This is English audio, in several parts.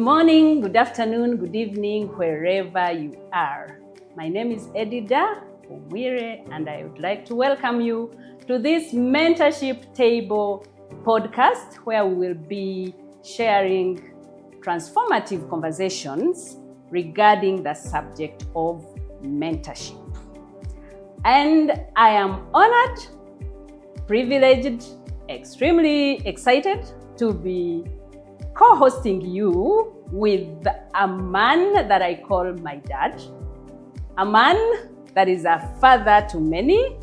morning, good afternoon, good evening, wherever you are. My name is Edidah Mpumwire, and I would like to welcome you to this Mentorship Table podcast, where we will be sharing transformative conversations regarding the subject of mentorship. And I am honored, privileged, extremely excited to be co-hosting you with a man that I call my dad, a man that is a father to many,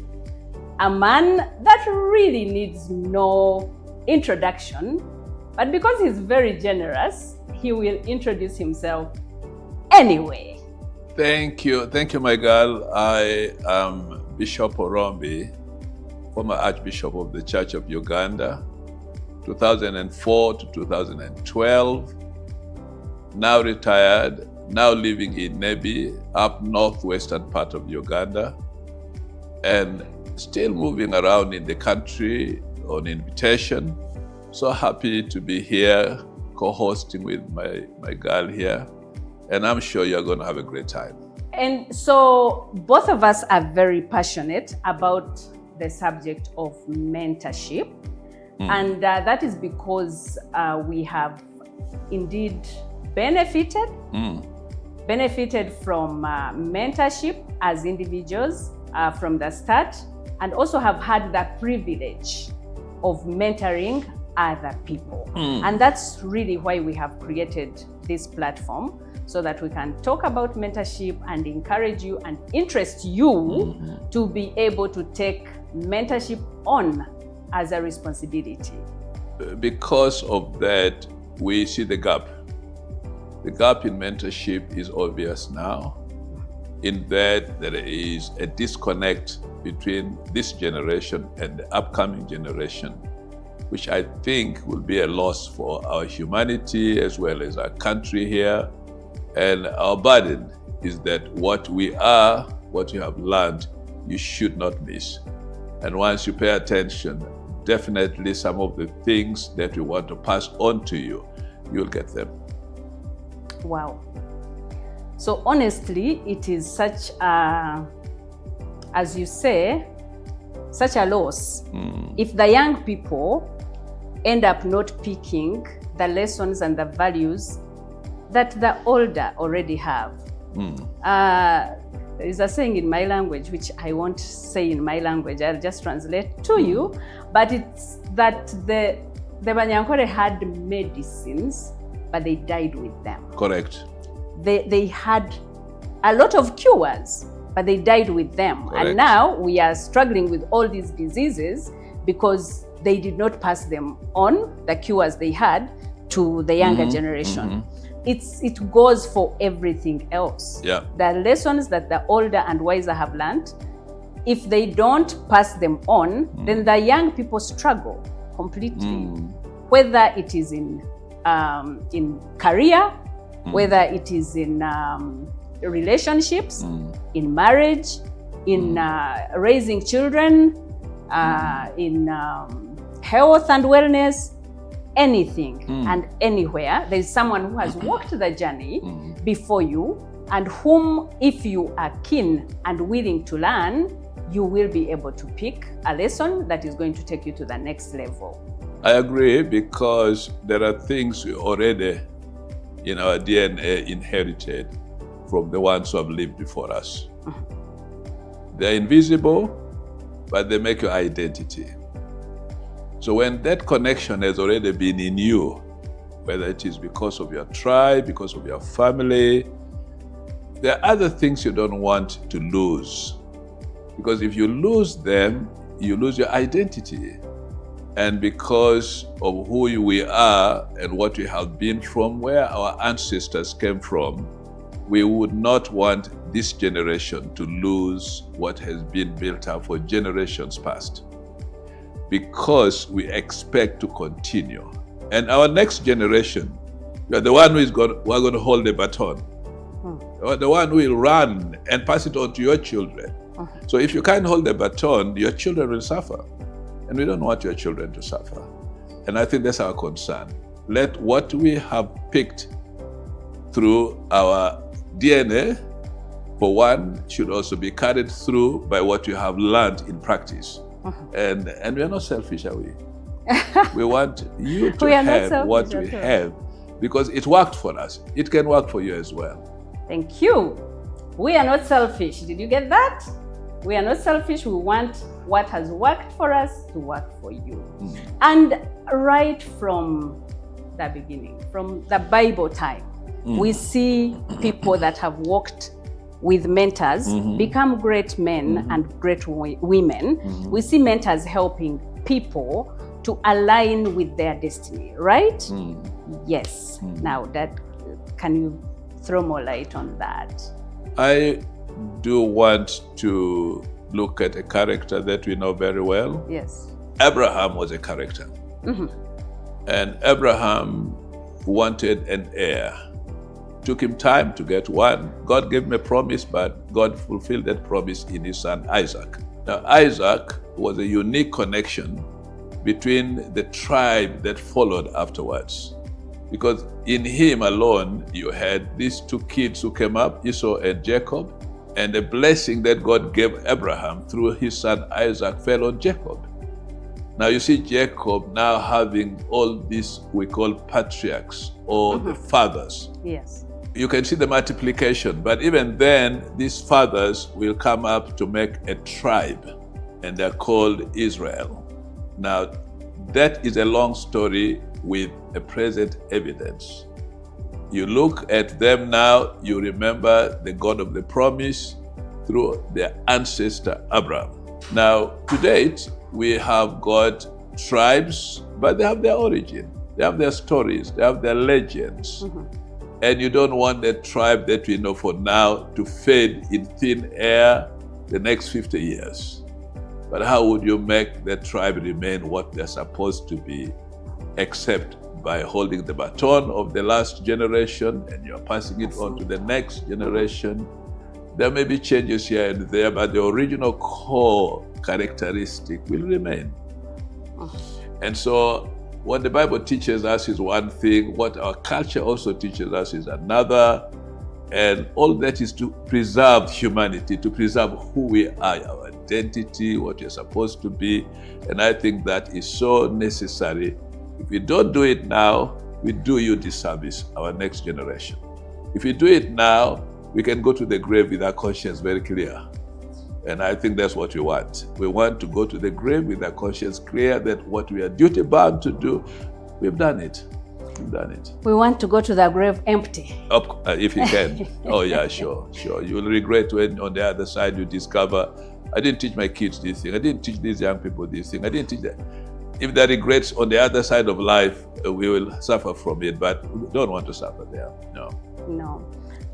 a man that really needs no introduction, but because he's very generous, he will introduce himself anyway. Thank you, my girl. I am Bishop Orombi, former Archbishop of the Church of Uganda, 2004 to 2012, now retired, now living in Nebi, up northwestern part of Uganda, and still moving around in the country on invitation. So happy to be here, co-hosting with my girl here, and I'm sure you're going to have a great time. And so both of us are very passionate about the subject of mentorship. And that is because we have indeed benefited from mentorship as individuals from the start, and also have had the privilege of mentoring other people. And that's really why we have created this platform, so that we can talk about mentorship and encourage you and interest you to be able to take mentorship on as a responsibility. Because of that, we see the gap. The gap in mentorship is obvious now, in that there is a disconnect between this generation and the upcoming generation, which I think will be a loss for our humanity as well as our country here. And our burden is that what we are, what you have learned, you should not miss. And once you pay attention, definitely some of the things that we want to pass on to you, you'll get them. Wow. So honestly, it is such a, as you say, such a loss if the young people end up not picking the lessons and the values that the older already have. There is a saying in my language, which I won't say in my language, I'll just translate to you, but it's that the Banyankore had medicines, but they died with them. Correct. They had a lot of cures, but they died with them. Correct. And now we are struggling with all these diseases because they did not pass them on, the cures they had, to the younger generation. It goes for everything else. Yeah. The lessons that the older and wiser have learned, if they don't pass them on, then the young people struggle completely. Whether it is in career, whether it is in relationships, in marriage, in raising children, in health and wellness, anything and anywhere. There is someone who has walked the journey before you, and whom, if you are keen and willing to learn, you will be able to pick a lesson that is going to take you to the next level. I agree, because there are things we already in our DNA inherited from the ones who have lived before us. They're invisible, but they make your identity. So when that connection has already been in you, whether it is because of your tribe, because of your family, there are other things you don't want to lose. Because if you lose them, you lose your identity. And because of who we are and what we have been from, where our ancestors came from, we would not want this generation to lose what has been built up for generations past, because we expect to continue. And our next generation, you are the one who is we're going to hold the baton. You are the one who will run and pass it on to your children. So if you can't hold the baton, your children will suffer. And we don't want your children to suffer. And I think that's our concern. Let what we have picked through our DNA, for one, should also be carried through by what you have learned in practice. And we are not selfish, are we? We want you to have what we have because it worked for us. It can work for you as well. Thank you. We are not selfish. Did you get that? We are not selfish. We want what has worked for us to work for you. And right from the beginning, from the Bible time, we see people that have walked with mentors become great men and great women. We see mentors helping people to align with their destiny, right? Yes. Now, can you throw more light on that? I do want to look at a character that we know very well. Yes. Abraham was a character. And Abraham wanted an heir. Took him time to get one. God gave him a promise, but God fulfilled that promise in his son Isaac. Now, Isaac was a unique connection between the tribe that followed afterwards. Because in him alone, you had these two kids who came up, Esau and Jacob, and the blessing that God gave Abraham through his son Isaac fell on Jacob. Now you see Jacob now having all these we call patriarchs or the fathers. Yes. You can see the multiplication, but even then, these fathers will come up to make a tribe, and they're called Israel. Now, that is a long story with a present evidence. You look at them now, you remember the God of the promise through their ancestor Abraham. Now, to date, we have got tribes, but they have their origin. They have their stories, they have their legends. And you don't want that tribe that we know for now to fade in thin air the next 50 years. But how would you make that tribe remain what they're supposed to be, except by holding the baton of the last generation and you're passing it on to the next generation? There may be changes here and there, but the original core characteristic will remain. And so what the Bible teaches us is one thing, what our culture also teaches us is another, and all that is to preserve humanity, to preserve who we are, our identity, what you're supposed to be, and I think that is so necessary. If we don't do it now, we do you disservice, our next generation. If we do it now, we can go to the grave with our conscience very clear. And I think that's what we want. We want to go to the grave with our conscience clear that what we are duty bound to do, we've done it. We've done it. We want to go to the grave empty. If you can. Oh yeah, sure. You will regret when on the other side you discover, I didn't teach my kids this thing. I didn't teach these young people this thing. I didn't teach that. If there are regrets on the other side of life, we will suffer from it, but we don't want to suffer there. No.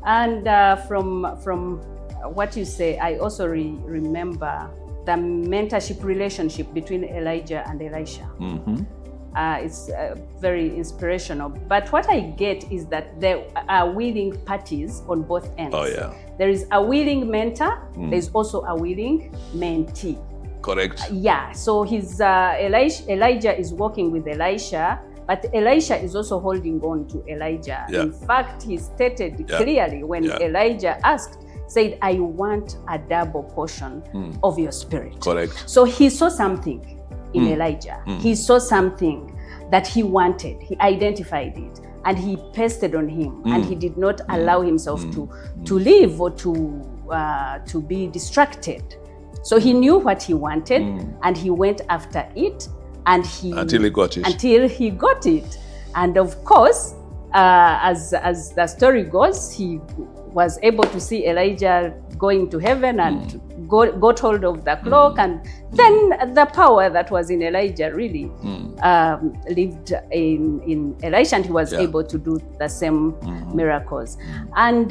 And from what you say, I also remember the mentorship relationship between Elijah and Elisha. It's very inspirational. But what I get is that there are willing parties on both ends. Oh, yeah. There is a willing mentor. There's also a willing mentee. Correct. Yeah. So Elijah is working with Elisha, but Elisha is also holding on to Elijah. Yeah. In fact, he stated clearly when Elijah asked, said, I want a double portion of your spirit. Correct. So he saw something in Elijah. He saw something that he wanted. He identified it and he pasted on him and he did not allow himself to live or to be distracted. So he knew what he wanted and he went after it until he got it. And of course, as the story goes, he was able to see Elijah going to heaven and got hold of the cloak, and then the power that was in Elijah really lived in Elisha, and he was able to do the same miracles. And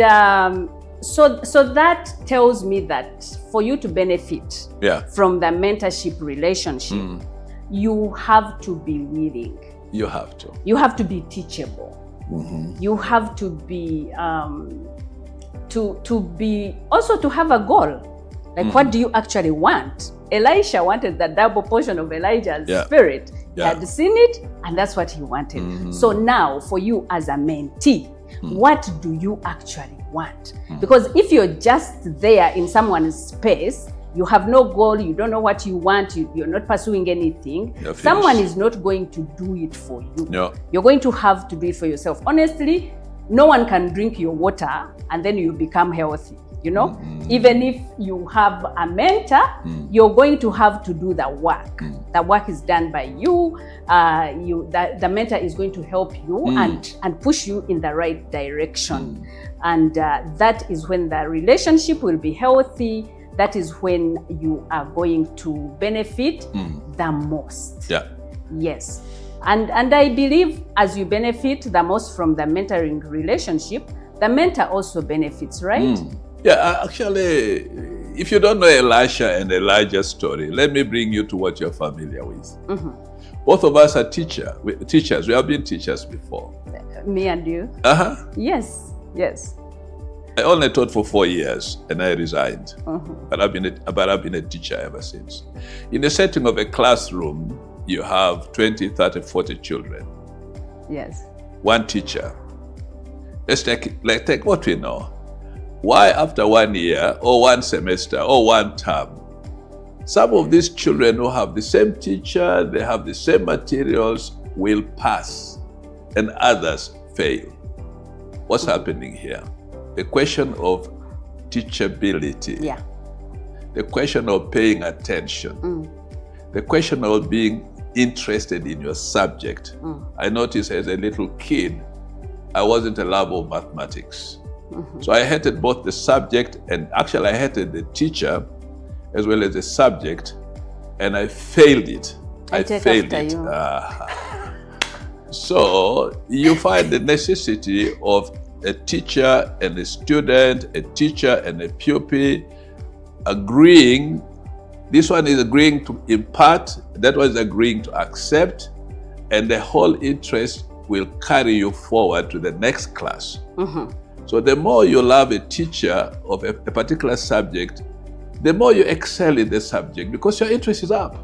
so that tells me that for you to benefit from the mentorship relationship, you have to be willing. You have to. You have to be teachable. You have to be to be also to have a goal. Like, what do you actually want? Elisha wanted the double portion of Elijah's spirit. He had seen it, and that's what he wanted. So now, for you as a mentee, What do you actually want? Because if you're just there in someone's space, you have no goal, you don't know what you want, you're not pursuing anything, someone is not going to do it for you. No. You're going to have to do it for yourself. Honestly, no one can drink your water and then you become healthy. You know, even if you have a mentor, you're going to have to do the work. The work is done by you. The mentor is going to help you and push you in the right direction. And that is when the relationship will be healthy. That is when you are going to benefit the most. Yeah. Yes. And I believe as you benefit the most from the mentoring relationship, the mentor also benefits, right? Yeah, actually, if you don't know Elisha and Elijah's story, let me bring you to what you're familiar with. Both of us are teachers. We have been teachers before. Me and you? Yes, yes. I only taught for 4 years and I resigned. But I've been a teacher ever since. In the setting of a classroom, you have 20, 30, 40 children. Yes. One teacher. Let's take what we know. Why after 1 year or 1 semester or 1 term, some of these children who have the same teacher, they have the same materials, will pass and others fail? What's happening here? The question of teachability. Yeah. The question of paying attention. The question of being interested in your subject. I noticed as a little kid, I wasn't a lover of mathematics. So I hated both the subject and actually I hated the teacher as well as the subject, and I failed it. I failed it. So you find the necessity of a teacher and a student, a teacher and a pupil agreeing. This one is agreeing to impart, that one is agreeing to accept, and the whole interest will carry you forward to the next class. So the more you love a teacher of a particular subject, the more you excel in the subject because your interest is up.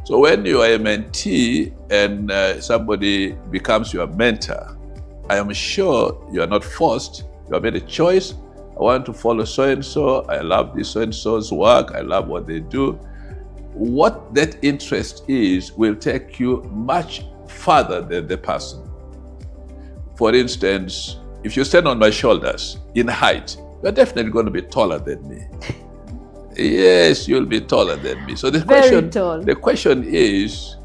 So when you are a mentee and somebody becomes your mentor, I am sure you are not forced. You have made a choice. I want to follow so-and-so. I love this so-and-so's work. I love what they do. What that interest is will take you much further than the person. For instance, if you stand on my shoulders in height, you're definitely going to be taller than me. Yes, you'll be taller than me. So the question is,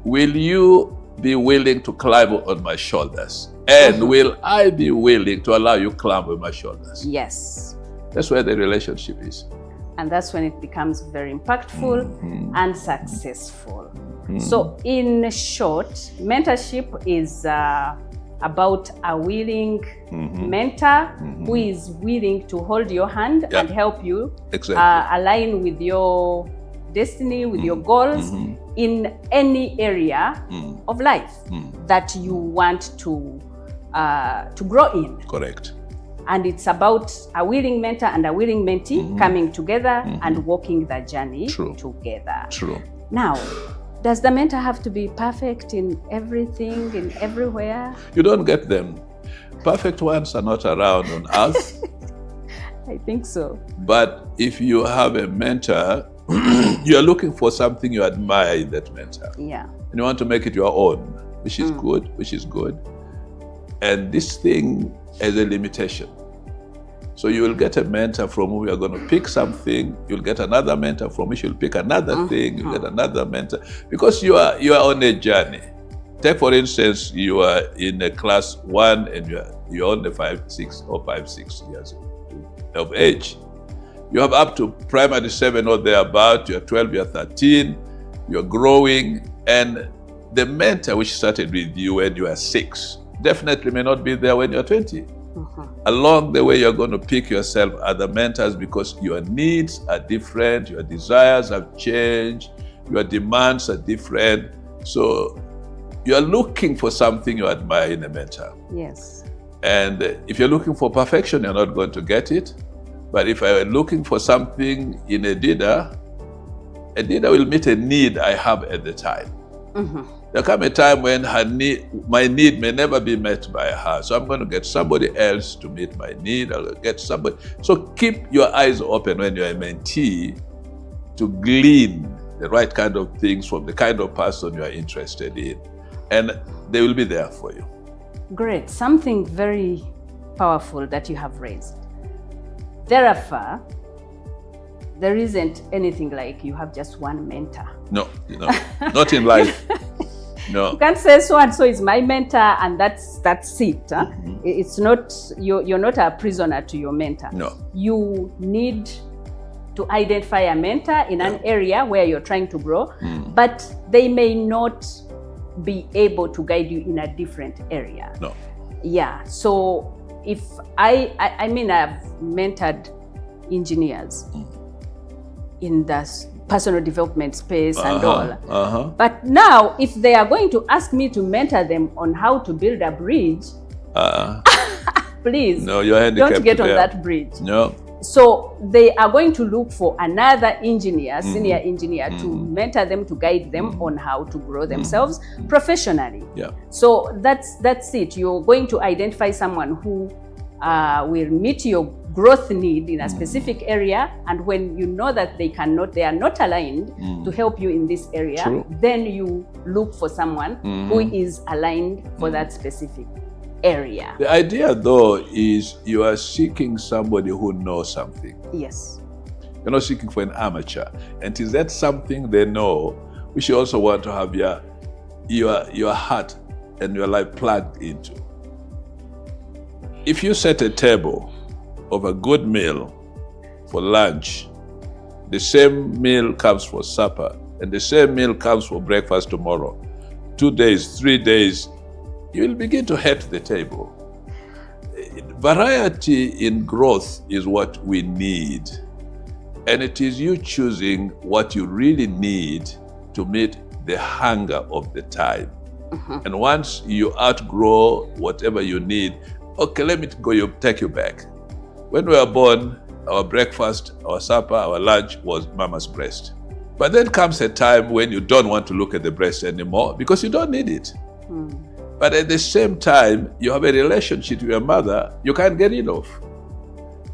will you be willing to climb on my shoulders? And will I be willing to allow you to climb on my shoulders? Yes. That's where the relationship is. And that's when it becomes very impactful and successful. So in short, mentorship is about a willing mentor who is willing to hold your hand and help you align with your destiny, with your goals in any area of life that you want to grow in. Correct. And it's about a willing mentor and a willing mentee coming together and walking the journey together. True. Now, does the mentor have to be perfect in everything, in everywhere? You don't get them. Perfect ones are not around on earth. I think so. But if you have a mentor, you're looking for something you admire in that mentor. Yeah. And you want to make it your own, which is good. And this thing has a limitation. So you will get a mentor from whom you are going to pick something. You'll get another mentor from which you'll pick another thing. You'll get another mentor because you are on a journey. Take for instance, you are in a class 1 and you're only 5, 6 years of age. You have up to primary 7 or thereabout. You're 12, you're 13. You're growing, and the mentor which started with you when you are 6 definitely may not be there when you're 20. Along the way, you're going to pick yourself other mentors because your needs are different, your desires have changed, your demands are different. So you're looking for something you admire in a mentor. Yes. And if you're looking for perfection, you're not going to get it. But if I were looking for something in Edidah will meet a need I have at the time. There come a time when my need may never be met by her. So I'm going to get somebody else to meet my need. I'll get somebody. So keep your eyes open when you're a mentee to glean the right kind of things from the kind of person you are interested in. And they will be there for you. Great. Something very powerful that you have raised. Therefore, there isn't anything like you have just one mentor. No, not in life. No. You can't say so and so is my mentor and that's it. Huh? Mm-hmm. It's not, you're not a prisoner to your mentor. No. You need to identify a mentor in an area where you're trying to grow, but they may not be able to guide you in a different area. No. Yeah. So if I've mentored engineers in the personal development space and all. But now, if they are going to ask me to mentor them on how to build a bridge, please don't get on that bridge. No. So they are going to look for another engineer, senior engineer, to mentor them, to guide them on how to grow themselves professionally. Yeah. So that's it. You're going to identify someone who will meet your growth need in a specific area, and when you know that they are not aligned to help you in this area, then you look for someone who is aligned for that specific area. The idea, though, is you are seeking somebody who knows something. Yes. You're not seeking for an amateur. And is that something they know, which you also want to have your heart and your life plugged into. If you set a table of a good meal for lunch, the same meal comes for supper, and the same meal comes for breakfast tomorrow, 2 days, 3 days, you will begin to hate the table. Variety in growth is what we need. And it is you choosing what you really need to meet the hunger of the time. And once you outgrow whatever you need, okay, let me take you back. When we were born, our breakfast, our supper, our lunch was mama's breast. But then comes a time when you don't want to look at the breast anymore because you don't need it. But at the same time, you have a relationship with your mother you can't get rid of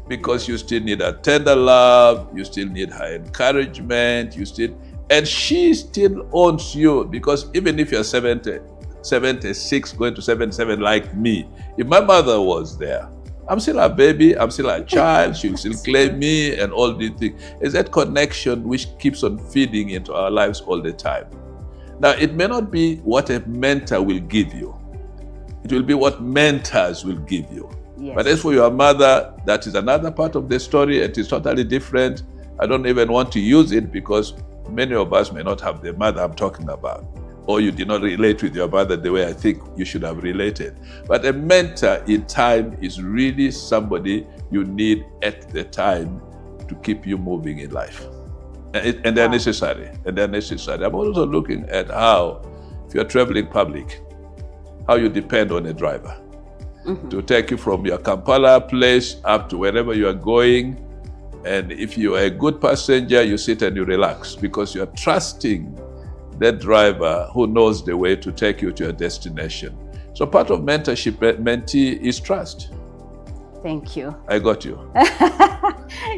because you still need her tender love, you still need her encouragement, and she still owns you, because even if you're 70, 76, going to 77 like me, if my mother was there, I'm still a baby, I'm still a child, she'll still claim me and all these things. It's that connection which keeps on feeding into our lives all the time. Now, it may not be what a mentor will give you. It will be what mentors will give you. Yes. But as for your mother, that is another part of the story. It is totally different. I don't even want to use it because many of us may not have the mother I'm talking about, or you did not relate with your mother the way I think you should have related. But a mentor in time is really somebody you need at the time to keep you moving in life. And they're necessary. I'm also looking at how, if you're traveling public, how you depend on a driver to take you from your Kampala place up to wherever you are going. And if you are a good passenger, you sit and you relax because you are trusting that driver who knows the way to take you to your destination. So part of mentorship, mentee, is trust. Thank you. I got you.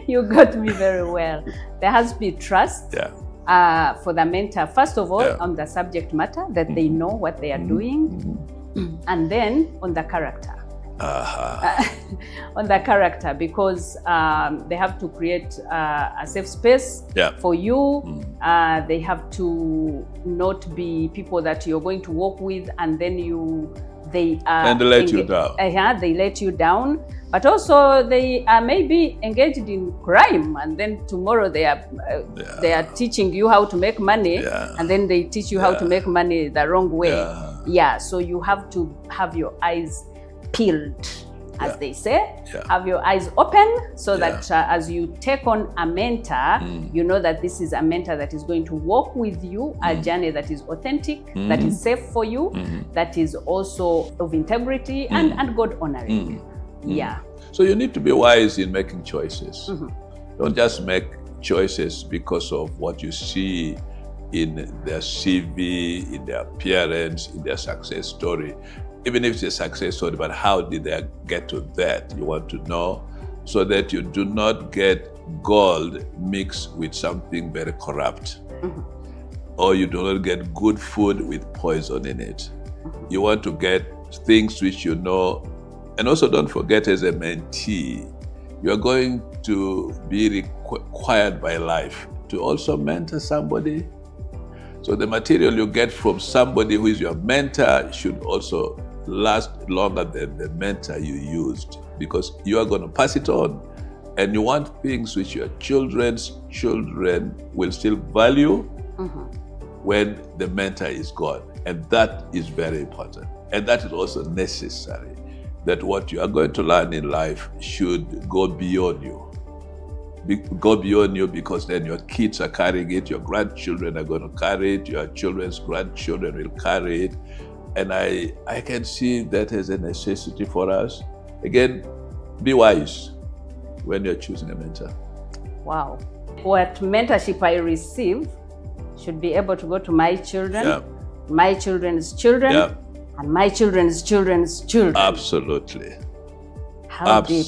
You got me very well. There has to be trust for the mentor, first of all, on the subject matter, that they know what they are doing, and then on the character. On the character, because they have to create a safe space for you. They have to not be people that you're going to work with and then they let you down. They let you down. But also they are maybe engaged in crime, and then tomorrow they are teaching you how to make money, and then they teach you how to make money the wrong way. So you have to have your eyes peeled, as they say. Have your eyes open so that as you take on a mentor, you know that this is a mentor that is going to walk with you a journey that is authentic, that is safe for you, that is also of integrity and God-honoring. So you need to be wise in making choices. Don't just make choices because of what you see in their CV, in their appearance, in their success story. Even if it's a success story, but how did they get to that? You want to know, so that you do not get gold mixed with something very corrupt. Or you do not get good food with poison in it. You want to get things which you know. And also don't forget, as a mentee, you are going to be required by life to also mentor somebody. So the material you get from somebody who is your mentor should also last longer than the mentor you used, because you are going to pass it on. And you want things which your children's children will still value when the mentor is gone. And that is very important. And that is also necessary, that what you are going to learn in life should go beyond you. Go beyond you, because then your kids are carrying it, your grandchildren are going to carry it, your children's grandchildren will carry it. And I can see that as a necessity for us. Again, be wise when you're choosing a mentor. Wow. What mentorship I receive should be able to go to my children, my children's children, and my children's children's children. Absolutely. How deep.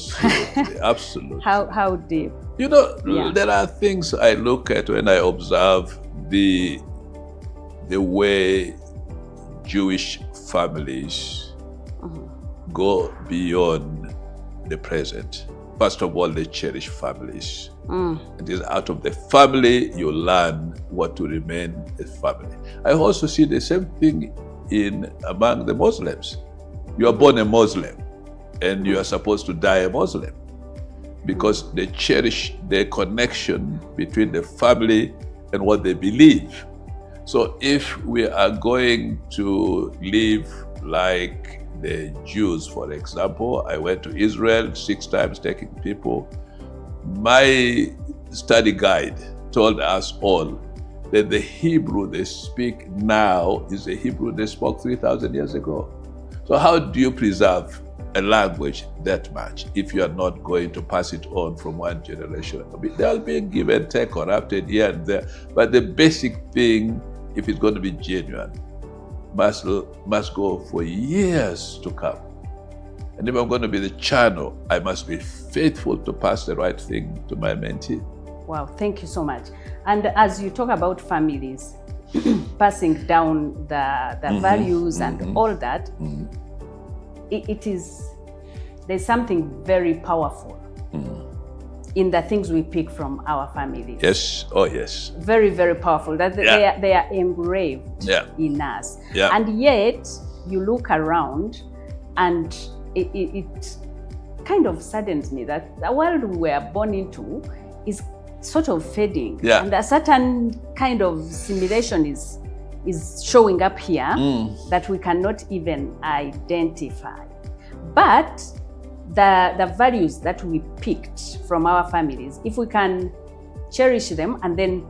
Absolutely. How deep. You know, there are things I look at when I observe the way Jewish families go beyond the present. First of all, they cherish families. It is out of the family you learn what to remain a family. I also see the same thing among the Muslims. You are born a Muslim and you are supposed to die a Muslim, because they cherish the connection between the family and what they believe. So if we are going to live like the Jews, for example, I went to Israel 6 times taking people. My study guide told us all that the Hebrew they speak now is the Hebrew they spoke 3,000 years ago. So how do you preserve a language that much if you are not going to pass it on from one generation? They'll be give and take, corrupted here and there, but the basic thing, if it's going to be genuine, must go for years to come. And if I'm going to be the channel, I must be faithful to pass the right thing to my mentee. Wow, thank you so much. And as you talk about families, passing down the values and all that, there's something very powerful in the things we pick from our families. Yes, oh yes. Very, very powerful. That they are engraved in us. Yeah. And yet, you look around and it kind of saddens me that the world we were born into is sort of fading. Yeah. And a certain kind of simulation is showing up here that we cannot even identify. But the values that we picked from our families, if we can cherish them and then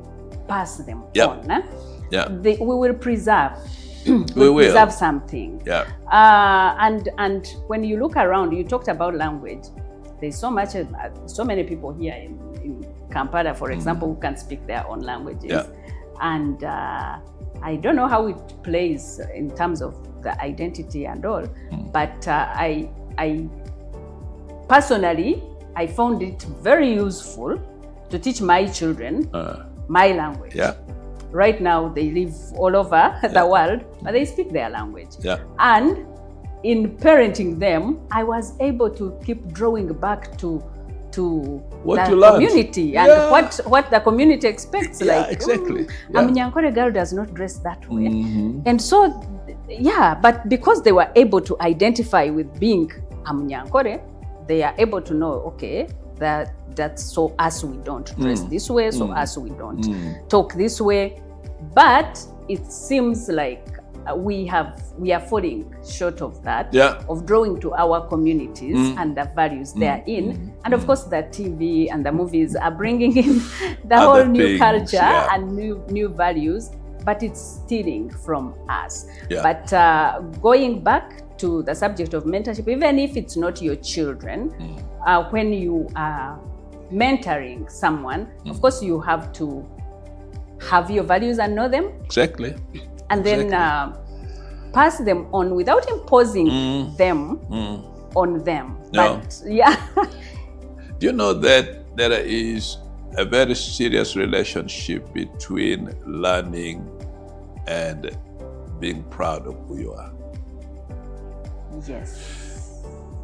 pass them on, we will preserve. Preserve something. Yeah. And when you look around, you talked about language. There's so many people here in Kampala, for example, who can speak their own languages. Yeah. And I don't know how it plays in terms of the identity and all, but I personally, I found it very useful to teach my children my language. Yeah. Right now, they live all over the world, but they speak their language. Yeah. And in parenting them, I was able to keep drawing back to what the community and what the community expects. Yeah, like, exactly. A Munyankore girl does not dress that way. And so, but because they were able to identify with being a Munyankore, they are able to know, okay, that's so us we don't dress this way, so us we don't talk this way. But it seems like we are falling short of that, of drawing to our communities and the values they are in. And of course, the TV and the movies are bringing in the whole new culture and new values, but it's stealing from us. Yeah. But going back to the subject of mentorship, even if it's not your children, when you are mentoring someone, of course, you have to have your values and know them. Exactly. And then pass them on without imposing them on them. No. But yeah. Do you know that there is a very serious relationship between learning and being proud of who you are? Yes.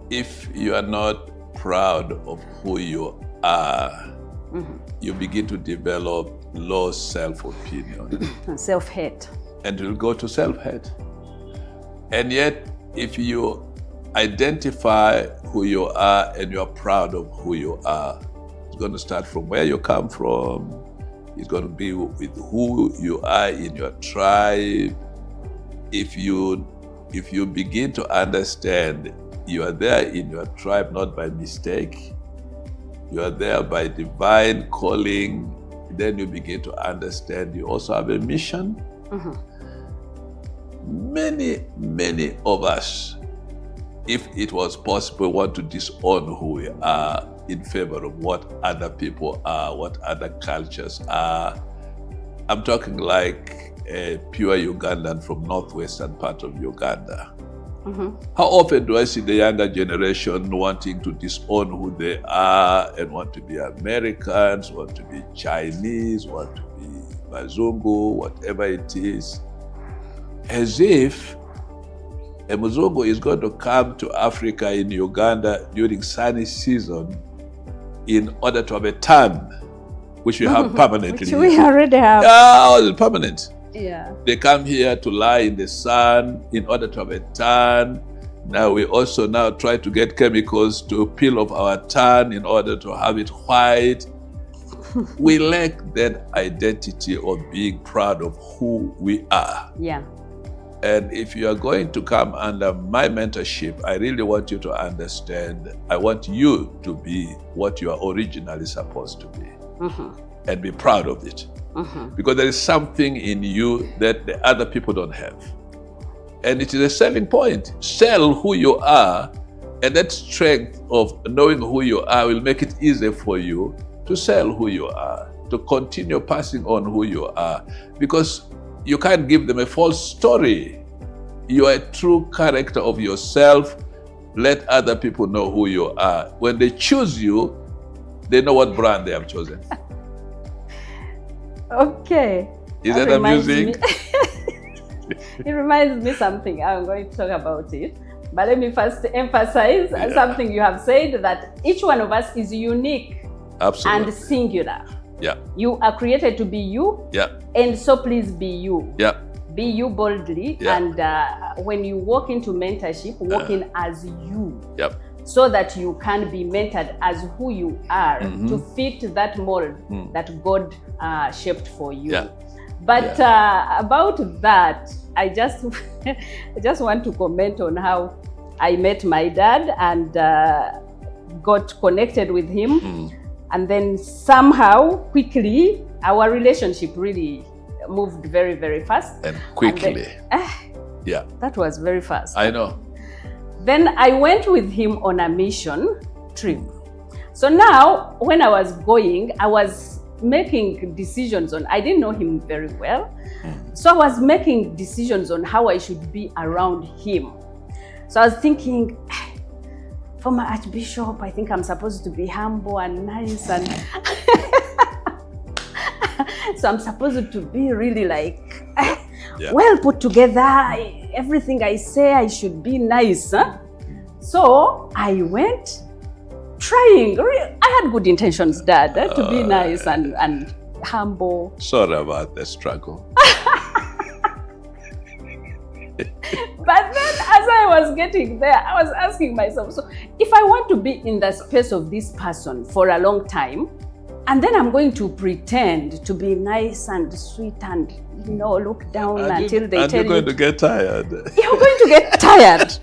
If you are not proud of who you are, you begin to develop low self-opinion. Self-hate. And you'll go to self-hate. And yet, if you identify who you are and you're proud of who you are, it's going to start from where you come from. It's going to be with who you are in your tribe. If you begin to understand you are there in your tribe not by mistake, you are there by divine calling, then you begin to understand you also have a mission. Many of us, if it was possible, want to disown who we are in favor of what other people are, what other cultures are. I'm talking like a pure Ugandan from northwestern part of Uganda. How often do I see the younger generation wanting to disown who they are and want to be Americans, want to be Chinese, want to be Bazungu, whatever it is, as if a Muzungu is going to come to Africa in Uganda during sunny season in order to have a tan, which we have permanently. Which we already have. Oh, it's permanent. Yeah. They come here to lie in the sun in order to have a tan. Now we also now try to get chemicals to peel off our tan in order to have it white. We lack that identity of being proud of who we are. Yeah. And if you are going to come under my mentorship, I really want you to understand, I want you to be what you are originally supposed to be. And be proud of it. Because there is something in you that the other people don't have. And it is a selling point. Sell who you are, and that strength of knowing who you are will make it easier for you to sell who you are, to continue passing on who you are. Because you can't give them a false story. You are a true character of yourself. Let other people know who you are. When they choose you, they know what brand they have chosen. Okay. Is that amusing? It reminds me something. I'm going to talk about it. But let me first emphasize something you have said, that each one of us is unique. Absolutely. And singular. Yeah. You are created to be you. Yeah. And so please be you. Yeah. Be you boldly. Yeah. And when you walk into mentorship, walk in as you. Yep. So that you can be mentored as who you are, to fit that mold that God shaped for you. Yeah. But about that, I just want to comment on how I met my dad and got connected with him. And then somehow, quickly, our relationship really moved very, very fast. And quickly. Yeah. That was very fast. I know. Then I went with him on a mission trip. So now, when I was going, I was making decisions on, I didn't know him very well. So I was making decisions on how I should be around him. So I was thinking, former Archbishop, I think I'm supposed to be humble and nice, and so I'm supposed to be really like well put together. Everything I say, I should be nice. So I went trying. I had good intentions, Dad, to be nice and humble. Sorry about the struggle. But then as I was getting there, I was asking myself, so if I want to be in the space of this person for a long time, and then I'm going to pretend to be nice and sweet and, look down until they tell you. You're going to get tired. You're going to get tired.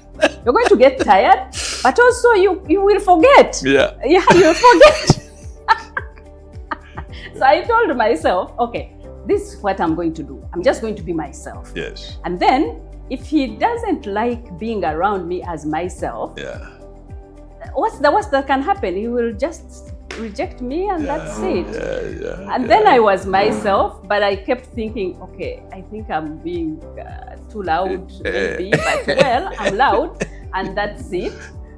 You're going to get tired, but also you will forget. Yeah. Yeah, you'll forget. So I told myself, okay, this is what I'm going to do. I'm just going to be myself. Yes. And then if he doesn't like being around me as myself, what's the worst that can happen? He will just reject me and that's it. And then I was myself, but I kept thinking, okay, I think I'm being too loud maybe, but well, I'm loud and that's it.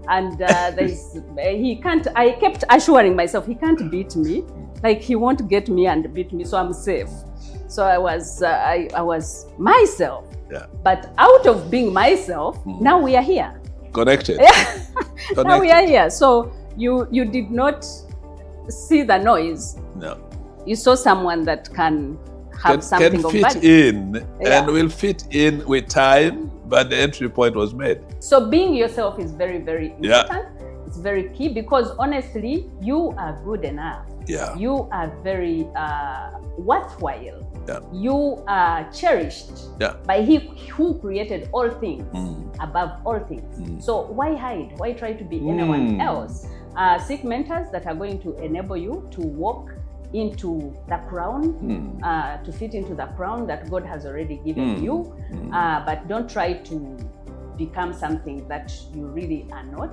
And I kept assuring myself, he can't beat me. Like he won't get me and beat me, so I'm safe. So I was myself. Yeah. But out of being myself, now we are here. Connected. Now we are here. So you did not see the noise. No. You saw someone that can have something of value. Can fit in and will fit in with time, but the entry point was made. So being yourself is very, very important. Yeah. It's very key because honestly, you are good enough. Yeah. You are very worthwhile. Yeah. You are cherished by He who created all things, above all things. So why hide? Why try to be anyone else? Seek mentors that are going to enable you to walk into the crown, to fit into the crown that God has already given you. But don't try to become something that you really are not,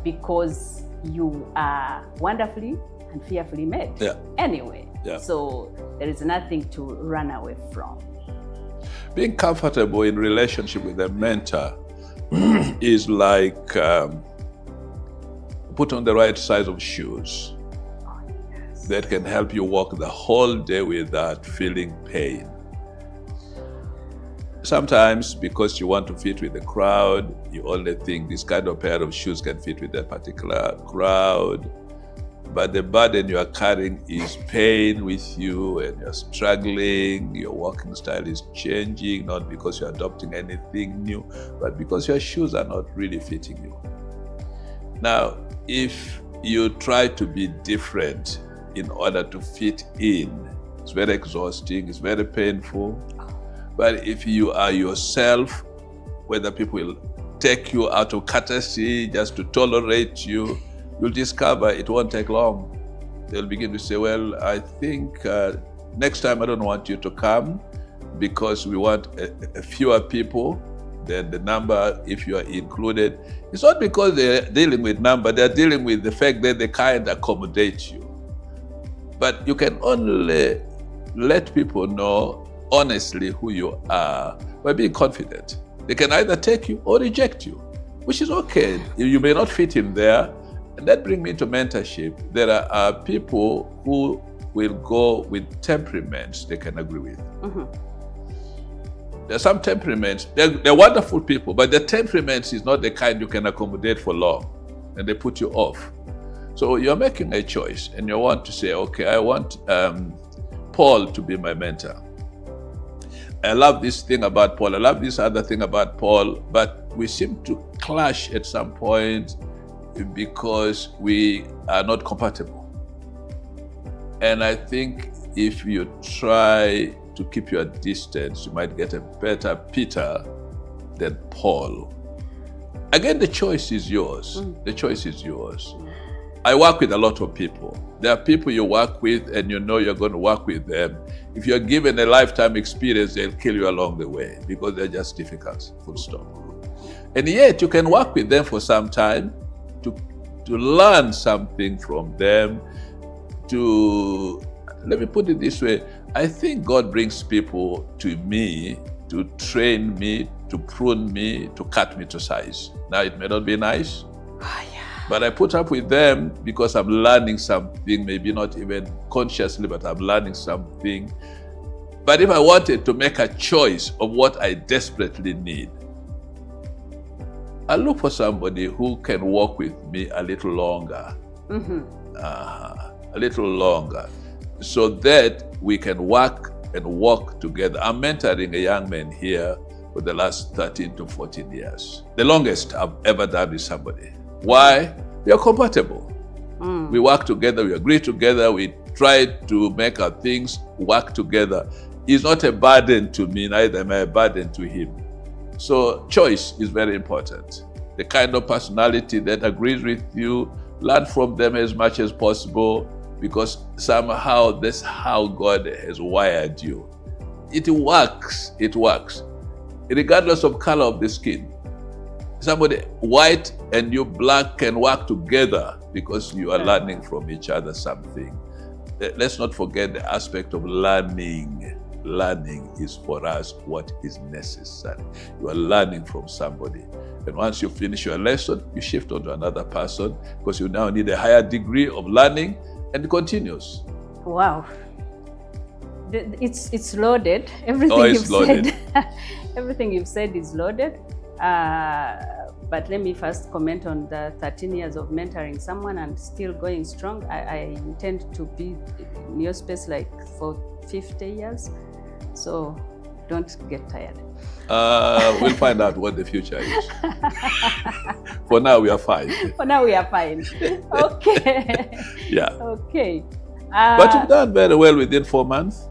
because you are wonderfully and fearfully made. Yeah. Anyway, so there is nothing to run away from. Being comfortable in relationship with a mentor is like put on the right size of shoes that can help you walk the whole day without feeling pain. Sometimes, because you want to fit with the crowd, you only think this kind of pair of shoes can fit with that particular crowd. But the burden you are carrying is pain with you, and you're struggling. Your walking style is changing, not because you're adopting anything new, but because your shoes are not really fitting you. Now, if you try to be different in order to fit in, it's very exhausting, it's very painful. But if you are yourself, whether people will take you out of courtesy just to tolerate you, you'll discover it won't take long. They'll begin to say, well, I think next time I don't want you to come because we want a fewer people than the number if you are included. It's not because they're dealing with number, they're dealing with the fact that they can't accommodate you. But you can only let people know honestly who you are by being confident. They can either take you or reject you, which is okay. You may not fit in there. And that brings me to mentorship. There are people who will go with temperaments they can agree with. There are some temperaments, they're wonderful people, but their temperaments is not the kind you can accommodate for long, and they put you off. So you're making a choice, and you want to say, okay, I want Paul to be my mentor. I love this thing about Paul, I love this other thing about Paul, but we seem to clash at some point because we are not compatible. And I think if you try to keep your distance, you might get a better Peter than Paul. Again, the choice is yours. The choice is yours. I work with a lot of people. There are people you work with and you know you're going to work with them. If you're given a lifetime experience, they'll kill you along the way because they're just difficult, full stop. And yet you can work with them for some time to learn something from them, let me put it this way, I think God brings people to me to train me, to prune me, to cut me to size. Now it may not be nice, but I put up with them because I'm learning something, maybe not even consciously, but I'm learning something. But if I wanted to make a choice of what I desperately need, I look for somebody who can walk with me a little longer, a little longer, so that we can work and walk together. I'm mentoring a young man here for the last 13 to 14 years. The longest I've ever done with somebody. Why? We are compatible. We work together, we agree together, we try to make our things work together. He's not a burden to me, neither am I a burden to him. So choice is very important. The kind of personality that agrees with you, learn from them as much as possible, because somehow that's how God has wired you. It works, regardless of color of the skin. Somebody white and you black can work together because you are learning from each other something. Let's not forget the aspect of learning. Learning is for us what is necessary. You are learning from somebody. And once you finish your lesson, you shift on to another person because you now need a higher degree of learning, and it continues. Wow. It's loaded. Everything it's loaded. Said, everything you've said is loaded. But let me first comment on the 13 years of mentoring someone and still going strong. I intend to be in your space like for 50 years. So don't get tired. We'll find out what the future is. For now, we are fine. For now, we are fine. Okay. Yeah. Okay. But you've done very well within 4 months.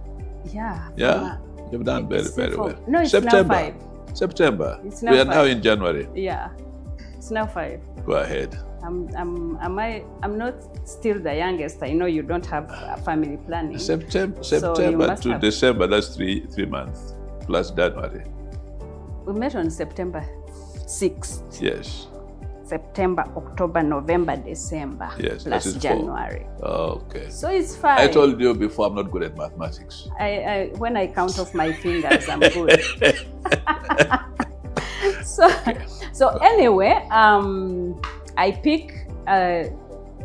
Yeah. Yeah. You've done very well. No, it's September. now 5. September. It's now we are 5. now in January. Yeah. It's now 5. Go ahead. I'm not still the youngest. I know you don't have family planning. September to have. December, that's three months, plus January. We met on September 6th. Yes. September, October, November, December, yes, plus January. Okay. So it's 5. I told you before, I'm not good at mathematics. When I count off my fingers, I'm good. So anyway, I pick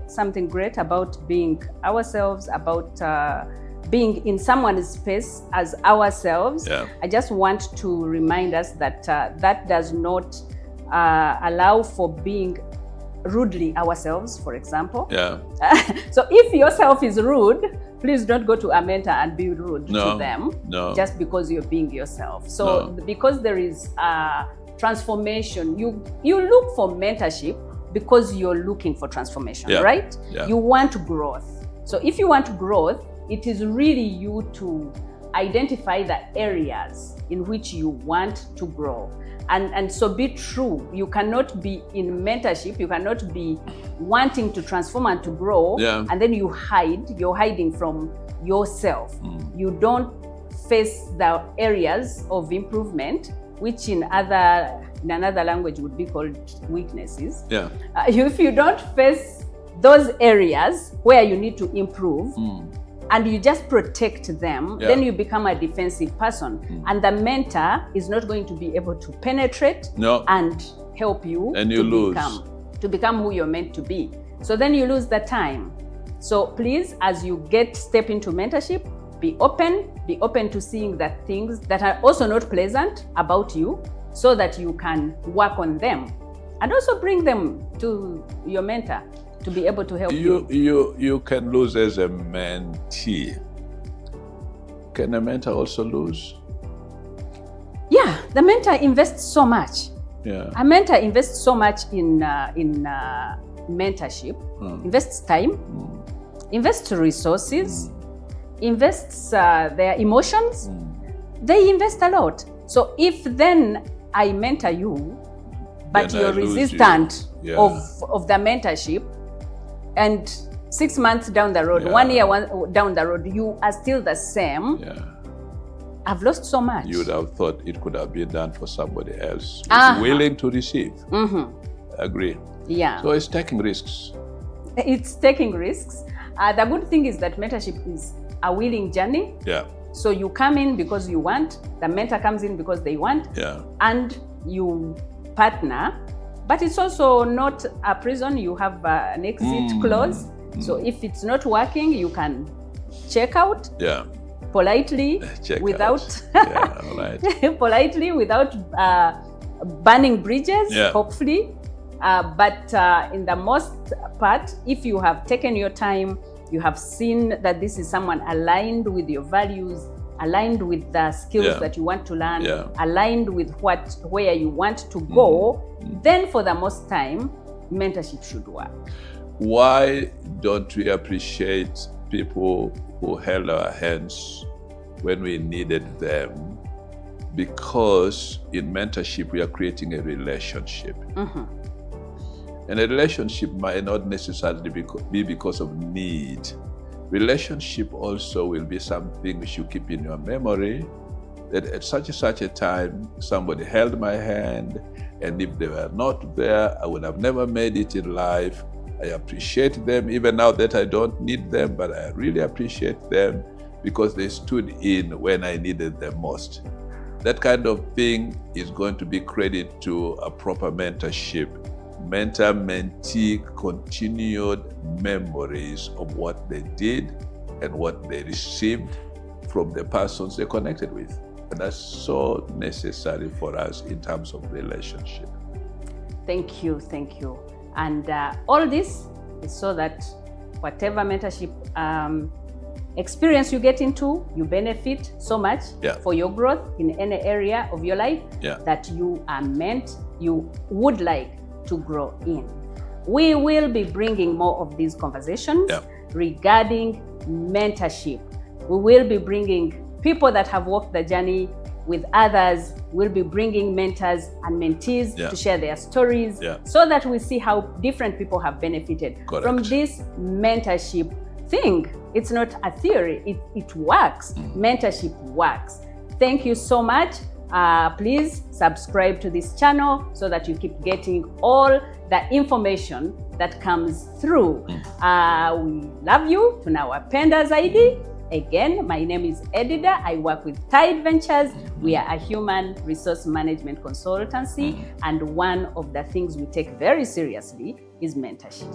something great about being ourselves, about being in someone's space as ourselves. Yeah. I just want to remind us that that does not allow for being rudely ourselves, for example. Yeah. So if yourself is rude, please don't go to a mentor and be rude to them. No. Just because you're being yourself. So because there is transformation, you look for mentorship because you're looking for transformation, right? Yeah. You want growth. So if you want growth, it is really you to identify the areas in which you want to grow. And so be true. You cannot be in mentorship, you cannot be wanting to transform and to grow, and then you hide. You're hiding from yourself. You don't face the areas of improvement, which in another language would be called weaknesses. Yeah. If you don't face those areas where you need to improve, and you just protect them, then you become a defensive person. And the mentor is not going to be able to penetrate and help you, and you to become who you're meant to be. So then you lose the time. So please, as you step into mentorship, be open to seeing the things that are also not pleasant about you, so that you can work on them and also bring them to your mentor to be able to help you. You can lose as a mentee. Can a mentor also lose? Yeah, the mentor invests so much. Yeah. A mentor invests so much in mentorship, invests time, invests resources, invests their emotions. They invest a lot. So if then I mentor you, but Then you're resistant of the mentorship, and 6 months down the road, 1 year down the road, you are still the same. Yeah. I've lost so much. You would have thought it could have been done for somebody else who's willing to receive. Agree. Yeah. So it's taking risks. It's taking risks. The good thing is that mentorship is a willing journey. Yeah. So you come in because you want, the mentor comes in because they want, and you partner. But it's also not a prison. You have an exit clause. So if it's not working, you can check out politely, without politely, without burning bridges, hopefully. But in the most part, if you have taken your time, you have seen that this is someone aligned with your values, aligned with the skills that you want to learn, aligned with where you want to go, then for the most time, mentorship should work. Why don't we appreciate people who held our hands when we needed them? Because in mentorship, we are creating a relationship. And a relationship might not necessarily be because of need. Relationship also will be something which you keep in your memory, that at such a time, somebody held my hand And if they were not there, I would have never made it in life. I appreciate them, even now that I don't need them, but I really appreciate them because they stood in when I needed them most. That kind of thing is going to be credit to a proper mentorship. Mentor-mentee continued memories of what they did and what they received from the persons they connected with. And that's so necessary for us in terms of relationship. Thank you, thank you. And all this is so that whatever mentorship experience you get into, you benefit so much for your growth in any area of your life that you are meant, you would like to grow in. We will be bringing more of these conversations regarding mentorship. We will be bringing people that have walked the journey with others. We'll be bringing mentors and mentees to share their stories so that we see how different people have benefited from this mentorship thing. It's not a theory, it works. Mentorship works. Thank you so much. Please subscribe to this channel so that you keep getting all the information that comes through. We love you. Tunawapenda zaidi. Again, my name is Edidah. I work with Tide Ventures. We are a human resource management consultancy, and one of the things we take very seriously is mentorship.